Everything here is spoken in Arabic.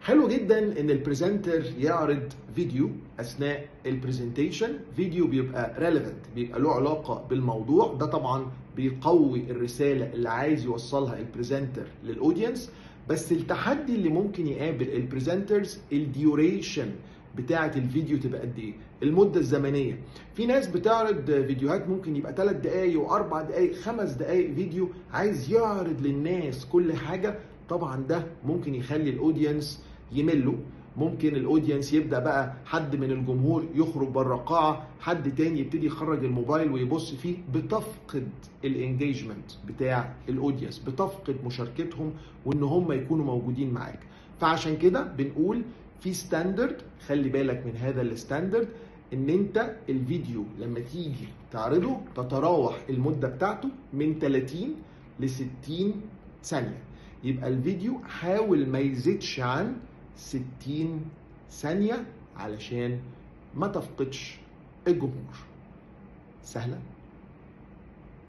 حلو جدا ان البريزنتر يعرض فيديو اثناء البرزنتيشن. فيديو بيبقى ريليفنت، بيبقى له علاقه بالموضوع ده، طبعا بيقوي الرساله اللي عايز يوصلها البريزنتر للاودينس. بس التحدي اللي ممكن يقابل البريزنترز الديوريشن بتاعه الفيديو تبقى قد ايه، المده الزمنيه. في ناس بتعرض فيديوهات ممكن يبقى 3 دقائق و4 دقائق 5 دقائق فيديو، عايز يعرض للناس كل حاجه. طبعا ده ممكن يخلي الاودينس يملوا، ممكن الاودينس يبدا بقى حد من الجمهور يخرج بره القاعه، حد تاني يبتدي يخرج الموبايل ويبص فيه. بتفقد الانجيجمنت بتاع الاودينس، بتفقد مشاركتهم وان هم يكونوا موجودين معاك. فعشان كده بنقول في ستاندرد، خلي بالك من هذا الستاندرد، ان انت الفيديو لما تيجي تعرضه تتراوح المده بتاعته من 30 ل 60 ثانيه. يبقى الفيديو حاول ما يزيدش عن 60 ثانية علشان ما تفقدش الجمهور. سهلة؟